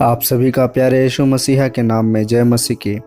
आप सभी का प्यारे यीशु मसीहा के नाम में जय मसीह की।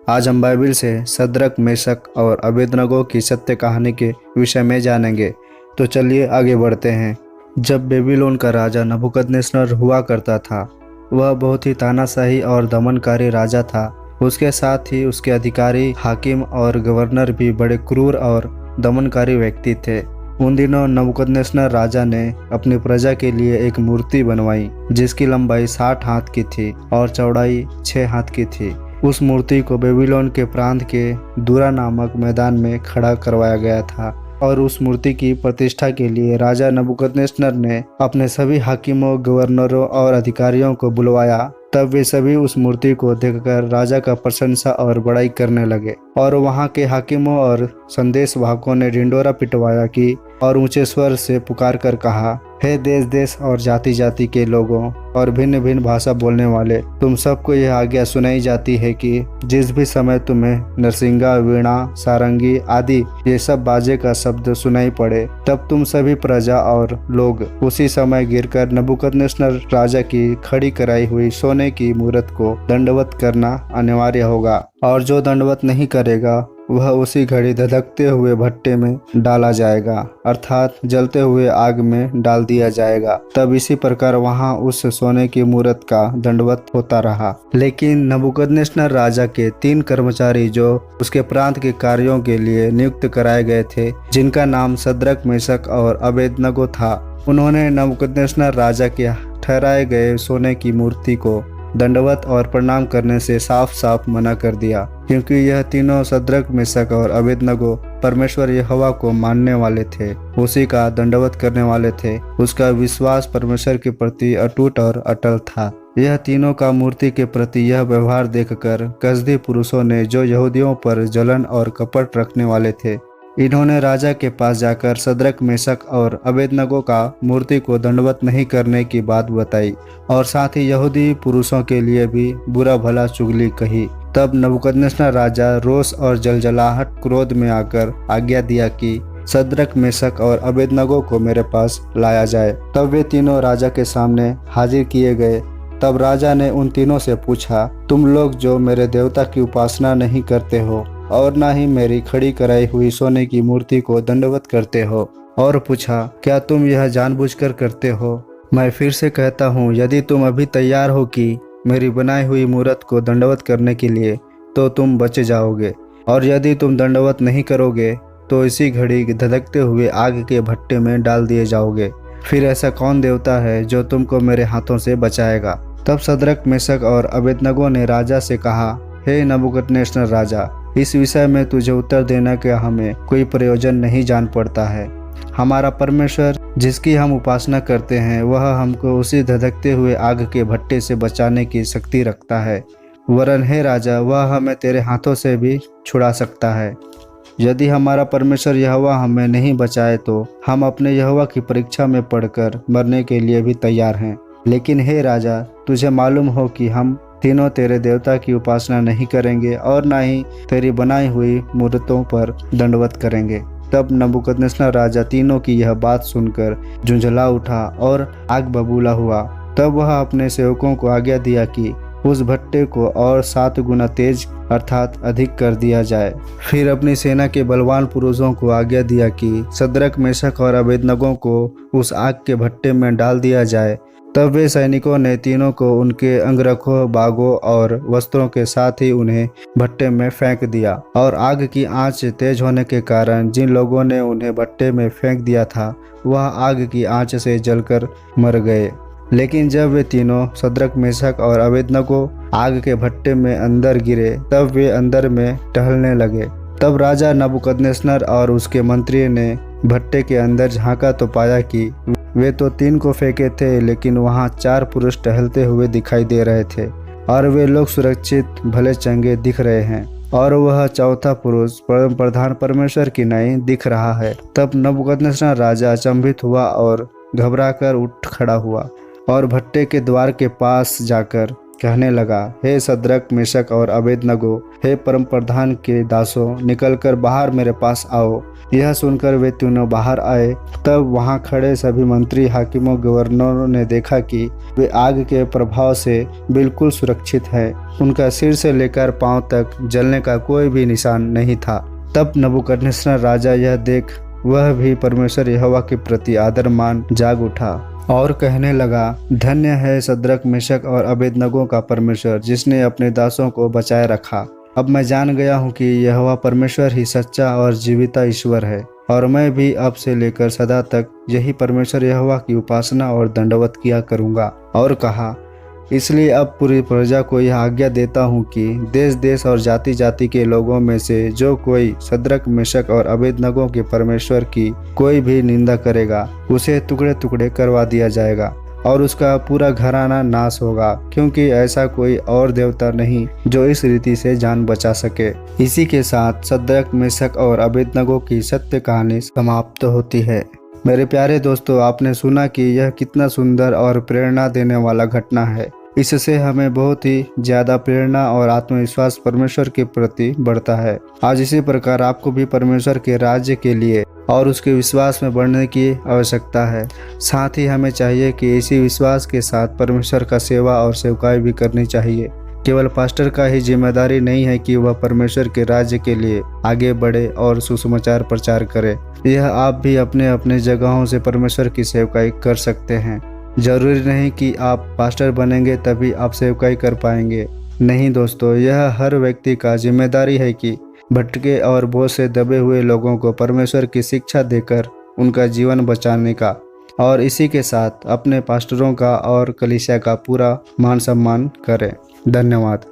आज हम बाइबल से सद्रक, मेशक और अबेदनगो की सत्य कहानी के विषय में जानेंगे। तो चलिए आगे बढ़ते हैं। जब बेबीलोन का राजा नबूकदनेस्सर हुआ करता था, वह बहुत ही तानाशाही और दमनकारी राजा था। उसके साथ ही उसके अधिकारी, हाकिम और गवर्नर भी बड़े क्रूर और दमनकारी व्यक्ति थे। उन दिनों नबूकदनेस्सर राजा ने अपनी प्रजा के लिए एक मूर्ति बनवाई जिसकी लंबाई 60 हाथ की थी और चौड़ाई 6 हाथ की थी। उस मूर्ति को बेबीलोन के प्रांत के दूरा नामक मैदान में खड़ा करवाया गया था और उस मूर्ति की प्रतिष्ठा के लिए राजा नबूकदनेस्सर ने अपने सभी हाकिमों, गवर्नरों और अधिकारियों को बुलवाया। तब वे सभी उस मूर्ति को देखकर राजा का प्रशंसा और बड़ाई करने लगे और वहां के हाकिमों और संदेश वाहकों ने ढिंढोरा पिटवाया कि और ऊंचे स्वर से पुकार कर कहा, हे देश देश और जाति जाति के लोगों और भिन्न भिन्न भाषा बोलने वाले, तुम सबको यह आज्ञा सुनाई जाती है कि जिस भी समय तुम्हें नरसिंगा, वीणा, सारंगी आदि ये सब बाजे का शब्द सुनाई पड़े, तब तुम सभी प्रजा और लोग उसी समय गिरकर नबूकदनेस्सर राजा की खड़ी कराई हुई सोने की मूरत को दंडवत करना अनिवार्य होगा, और जो दंडवत नहीं करेगा वह उसी घड़ी धधकते हुए भट्टे में डाला जाएगा, अर्थात जलते हुए आग में डाल दिया जाएगा। तब इसी प्रकार वहां उस सोने की मूरत का दंडवत होता रहा। लेकिन नबूकदनेस्सर राजा के 3 कर्मचारी जो उसके प्रांत के कार्यों के लिए नियुक्त कराए गए थे, जिनका नाम सद्रक, मेशक और अबेदनगो था, उन्होंने नबूकदनेस्सर राजा के ठहराए गए सोने की मूर्ति को दंडवत और प्रणाम करने से साफ साफ मना कर दिया, क्योंकि यह तीनों सद्रक, मेशक और अबेदनगो परमेश्वर यहोवा को मानने वाले थे, उसी का दंडवत करने वाले थे। उसका विश्वास परमेश्वर के प्रति अटूट और अटल था। यह तीनों का मूर्ति के प्रति यह व्यवहार देखकर कसदी पुरुषों ने, जो यहूदियों पर जलन और कपट रखने वाले थे, इन्होंने राजा के पास जाकर सद्रक, मेशक और अबेदनगो का मूर्ति को दंडवत नहीं करने की बात बताई और साथ ही यहूदी पुरुषों के लिए भी बुरा भला चुगली कही। तब नबूकदनेस्सर राजा रोष और जलजलाहट क्रोध में आकर आज्ञा दिया कि सद्रक, मेशक और अबेदनगो को मेरे पास लाया जाए। तब वे तीनों राजा के सामने हाजिर किए गए। तब राजा ने उन तीनों से पूछा, तुम लोग जो मेरे देवता की उपासना नहीं करते हो और न ही मेरी खड़ी कराई हुई सोने की मूर्ति को दंडवत करते हो, और पूछा, क्या तुम यह जानबूझकर करते हो? मैं फिर से कहता हूँ, यदि तुम अभी तैयार हो कि मेरी बनाई हुई मूर्त को दंडवत करने के लिए, तो तुम बचे जाओगे, और यदि तुम दंडवत नहीं करोगे तो इसी घड़ी धधकते हुए आग के भट्टे में डाल दिए जाओगे। फिर ऐसा कौन देवता है जो तुमको मेरे हाथों से बचाएगा? तब सद्रक, मेशक और अबेदनगो ने राजा से कहा, हे नबूकदनेस्सर राजा, इस विषय में तुझे उत्तर देने का हमें कोई प्रयोजन नहीं जान पड़ता है। हमारा परमेश्वर जिसकी हम उपासना करते हैं, वह हमको उसी धधकते हुए आग के भट्टे से बचाने की शक्ति रखता है। वरन हे राजा, वह हमें तेरे हाथों से भी छुड़ा सकता है। यदि हमारा परमेश्वर यहोवा हमें नहीं बचाए तो हम अपने यहोवा की परीक्षा में पड़कर मरने के लिए भी तैयार हैं। लेकिन हे राजा, तुझे मालूम हो कि हम तीनों तेरे देवता की उपासना नहीं करेंगे और न ही तेरी बनाई हुई मूर्तों पर दंडवत करेंगे। तब नबूकदनेस्सर राजा तीनों की यह बात सुनकर झुंझला उठा और आग बबूला हुआ। तब वह अपने सेवकों को आज्ञा दिया कि उस भट्टे को और 7 गुना तेज अर्थात अधिक कर दिया जाए। फिर अपनी सेना के बलवान पुरुषों को आज्ञा दिया कि सद्रक, मेशक और अबेदनगो को उस आग के भट्टे में डाल दिया जाए। तब वे सैनिकों ने तीनों को उनके अंगरखों, बागों और वस्त्रों के साथ ही उन्हें भट्टे में फेंक दिया, और आग की आंच तेज होने के कारण जिन लोगों ने उन्हें भट्टे में फेंक दिया था, वह आग की आंच से जलकर मर गए। लेकिन जब वे तीनों सद्रक, मेशक और अबेदनगो आग के भट्टे में अंदर गिरे, तब वे अंदर में टहलने लगे। तब राजा नबूकदनेस्सर और उसके मंत्री ने भट्टे के अंदर झांका तो पाया कि वे तो 3 को फेंके थे, लेकिन वहां 4 पुरुष टहलते हुए दिखाई दे रहे थे, और वे लोग सुरक्षित, भले चंगे दिख रहे हैं, और वह चौथा पुरुष परम प्रधान परमेश्वर की नाई दिख रहा है। तब नबूकदनेस्सर राजा अचंभित हुआ और घबराकर उठ खड़ा हुआ और भट्टे के द्वार के पास जाकर कहने लगा, हे सद्रक मेशक और अबेदनगो, हे परम प्रधान के दासों, निकलकर बाहर मेरे पास आओ। यह सुनकर वे तीनों बाहर आए। तब वहां खड़े सभी मंत्री, हाकिमों, गवर्नरों ने देखा कि वे आग के प्रभाव से बिल्कुल सुरक्षित हैं। उनका सिर से लेकर पांव तक जलने का कोई भी निशान नहीं था। तब नबूकदनेस्सर राजा यह देख वह भी परमेश्वर यहोवा के प्रति आदर मान जाग उठा और कहने लगा, धन्य है सद्रक मेशक और अबेदनगो का परमेश्वर, जिसने अपने दासों को बचाए रखा। अब मैं जान गया हूँ कि यहोवा परमेश्वर ही सच्चा और जीविता ईश्वर है, और मैं भी अब से लेकर सदा तक यही परमेश्वर यहोवा की उपासना और दंडवत किया करूँगा। और कहा, इसलिए अब पूरी प्रजा को यह आज्ञा देता हूँ कि देश देश और जाति जाति के लोगों में से जो कोई सद्रक मेशक और अबेदनगो के परमेश्वर की कोई भी निंदा करेगा, उसे टुकड़े टुकड़े करवा दिया जाएगा और उसका पूरा घराना नाश होगा, क्योंकि ऐसा कोई और देवता नहीं जो इस रीति से जान बचा सके। इसी के साथ सद्रक मेशक और अबेदनगो की सत्य कहानी समाप्त होती है। मेरे प्यारे दोस्तों, आपने सुना कि यह कितना सुंदर और प्रेरणा देने वाला घटना है। इससे हमें बहुत ही ज़्यादा प्रेरणा और आत्मविश्वास परमेश्वर के प्रति बढ़ता है। आज इसी प्रकार आपको भी परमेश्वर के राज्य के लिए और उसके विश्वास में बढ़ने की आवश्यकता है। साथ ही हमें चाहिए कि इसी विश्वास के साथ परमेश्वर का सेवा और सेवकाई भी करनी चाहिए। केवल पास्टर का ही जिम्मेदारी नहीं है कि वह परमेश्वर के राज्य के लिए आगे बढ़े और सुसमाचार प्रचार करे। यह आप भी अपने अपने जगहों से परमेश्वर की सेवकाई कर सकते हैं। जरूरी नहीं कि आप पास्टर बनेंगे तभी आप सेवकाई कर पाएंगे। नहीं दोस्तों, यह हर व्यक्ति का जिम्मेदारी है कि भटके और बोझ से दबे हुए लोगों को परमेश्वर की शिक्षा देकर उनका जीवन बचाने का, और इसी के साथ अपने पास्टरों का और कलीसिया का पूरा मान सम्मान करें। धन्यवाद।